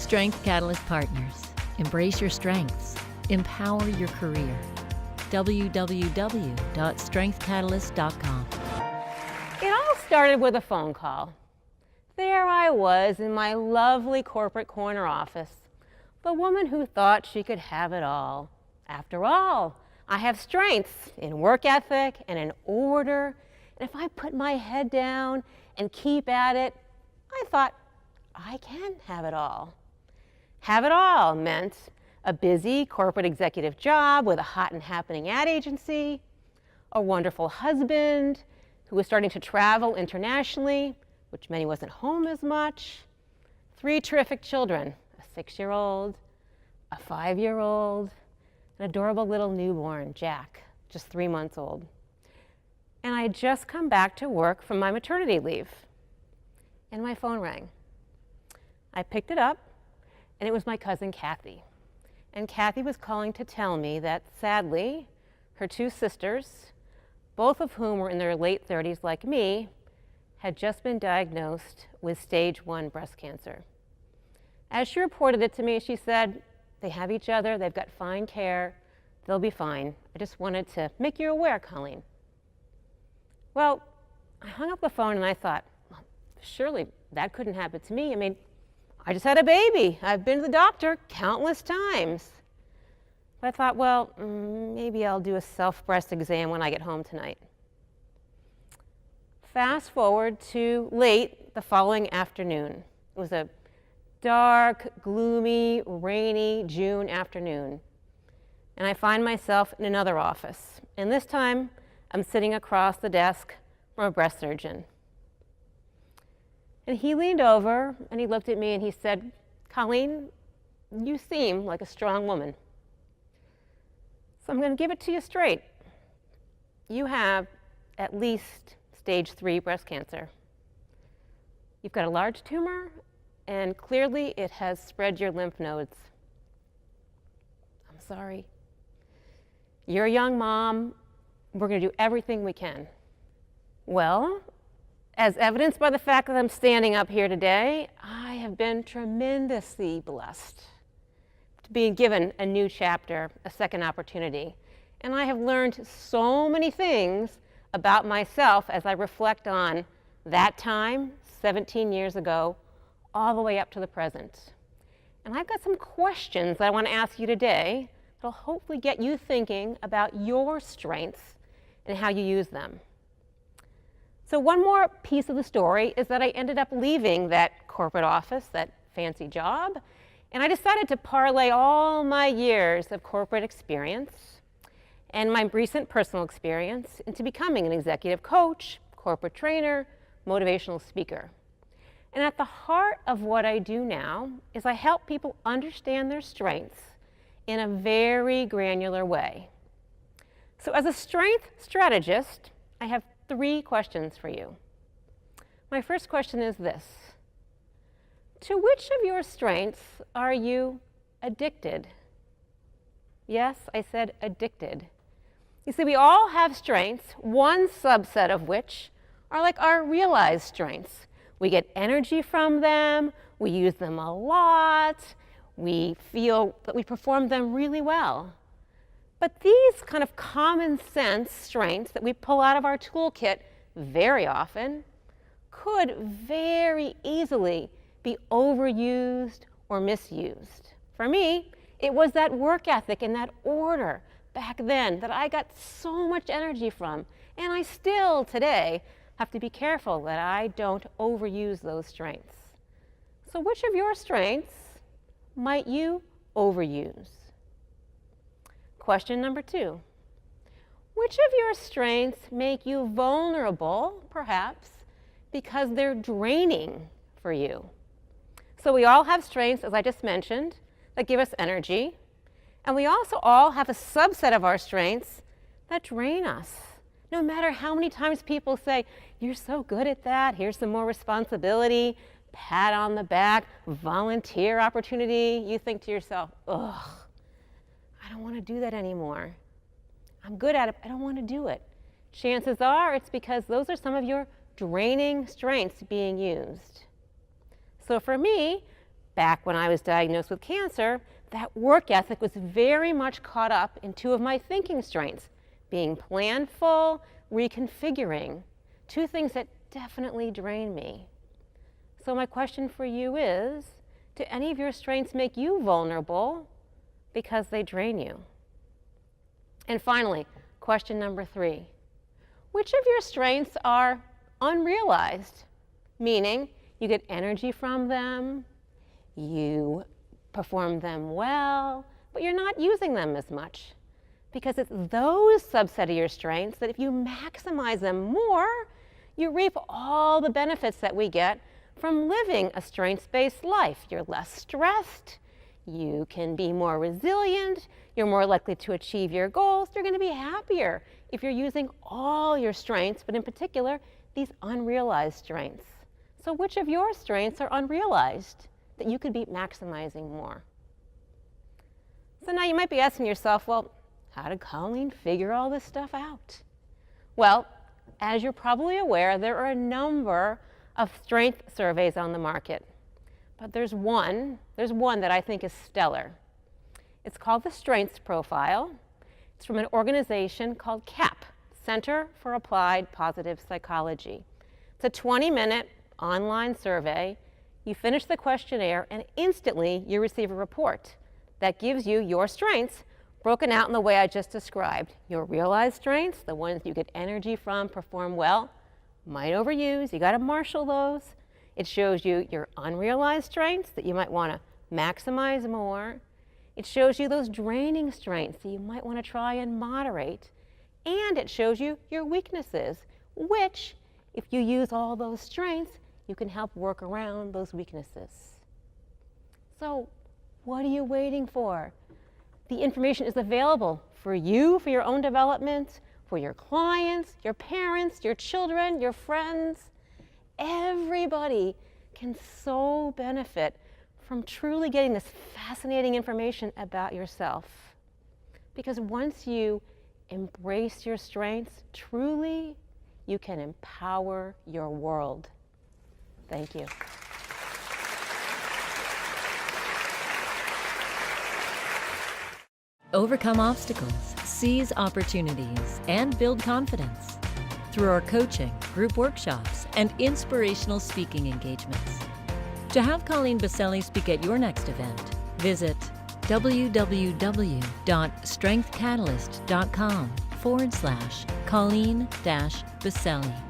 Strength Catalyst Partners. Embrace your strengths. Empower your career. www.strengthcatalyst.com. It all started with a phone call. There I was in my lovely corporate corner office, the woman who thought she could have it all. After all, I have strengths in work ethic and in order, and if I put my head down and keep at it, I thought I can have it all. Have it all meant a busy corporate executive job with a hot and happening ad agency, a wonderful husband who was starting to travel internationally, which meant he wasn't home as much, 3 terrific children, a 6-year-old, a 5-year-old, an adorable little newborn, Jack, just 3 months old. And I had just come back to work from my maternity leave, and my phone rang. I picked it up, and it was my cousin Kathy. And Kathy was calling to tell me that, sadly, her 2 sisters, both of whom were in their late 30s like me, had just been diagnosed with stage 1 breast cancer. As she reported it to me, she said, they have each other, they've got fine care, they'll be fine. I just wanted to make you aware, Colleen. Well, I hung up the phone and I thought, well, surely that couldn't happen to me. I mean, I just had a baby. I've been to the doctor countless times. But I thought, well, maybe I'll do a self-breast exam when I get home tonight. Fast forward to late the following afternoon. It was a dark, gloomy, rainy June afternoon. And I find myself in another office. And this time, I'm sitting across the desk from a breast surgeon. And he leaned over and he looked at me and he said, Colleen, you seem like a strong woman. So I'm going to give it to you straight. You have at least stage 3 breast cancer. You've got a large tumor and clearly it has spread your lymph nodes. I'm sorry. You're a young mom. We're going to do everything we can. Well, as evidenced by the fact that I'm standing up here today, I have been tremendously blessed to be given a new chapter, a second opportunity. And I have learned so many things about myself as I reflect on that time, 17 years ago, all the way up to the present. And I've got some questions that I want to ask you today that'll hopefully get you thinking about your strengths and how you use them. So one more piece of the story is that I ended up leaving that corporate office, that fancy job, and I decided to parlay all my years of corporate experience and my recent personal experience into becoming an executive coach, corporate trainer, motivational speaker. And at the heart of what I do now is I help people understand their strengths in a very granular way. So as a strength strategist, I have 3 questions for you. My first question is this. To which of your strengths are you addicted? Yes, I said addicted. You see, we all have strengths, one subset of which are like our realized strengths. We get energy from them, we use them a lot, we feel that we perform them really well. But these kind of common sense strengths that we pull out of our toolkit very often could very easily be overused or misused. For me, it was that work ethic and that order back then that I got so much energy from, and I still today have to be careful that I don't overuse those strengths. So which of your strengths might you overuse? Question number 2. Which of your strengths make you vulnerable, perhaps, because they're draining for you? So we all have strengths, as I just mentioned, that give us energy. And we also all have a subset of our strengths that drain us. No matter how many times people say, you're so good at that, here's some more responsibility, pat on the back, volunteer opportunity, you think to yourself, ugh, I don't want to do that anymore. I'm good at it, but I don't want to do it. Chances are it's because those are some of your draining strengths being used. So for me, Back when I was diagnosed with cancer, that work ethic was very much caught up in two of my thinking strengths, being planful, reconfiguring, two things that definitely drain me. So my question for you is, do any of your strengths make you vulnerable because they drain you? And finally, question number 3. Which of your strengths are unrealized? Meaning, you get energy from them, you perform them well, but you're not using them as much. Because it's those subset of your strengths that if you maximize them more, you reap all the benefits that we get from living a strengths-based life. You're less stressed, you can be more resilient, you're more likely to achieve your goals, you're going to be happier if you're using all your strengths, but in particular, these unrealized strengths. So which of your strengths are unrealized that you could be maximizing more? So now you might be asking yourself, well, how did Colleen figure all this stuff out? Well, as you're probably aware, there are a number of strength surveys on the market. But there's one that I think is stellar. It's called the Strengths Profile. It's from an organization called CAP, Center for Applied Positive Psychology. It's a 20-minute online survey. You finish the questionnaire and instantly you receive a report that gives you your strengths broken out in the way I just described. Your realized strengths, the ones you get energy from, perform well, might overuse, you got to marshal those. It shows you your unrealized strengths that you might want to maximize more. It shows you those draining strengths that you might want to try and moderate. And it shows you your weaknesses, which, if you use all those strengths, you can help work around those weaknesses. So, what are you waiting for? The information is available for you, for your own development, for your clients, your parents, your children, your friends. Everybody can so benefit from truly getting this fascinating information about yourself. Because once you embrace your strengths, truly, you can empower your world. Thank you. Overcome obstacles, seize opportunities, and build confidence through our coaching, group workshops, and inspirational speaking engagements. To have Colleen Boselli speak at your next event, visit www.strengthcatalyst.com/Colleen-Boselli.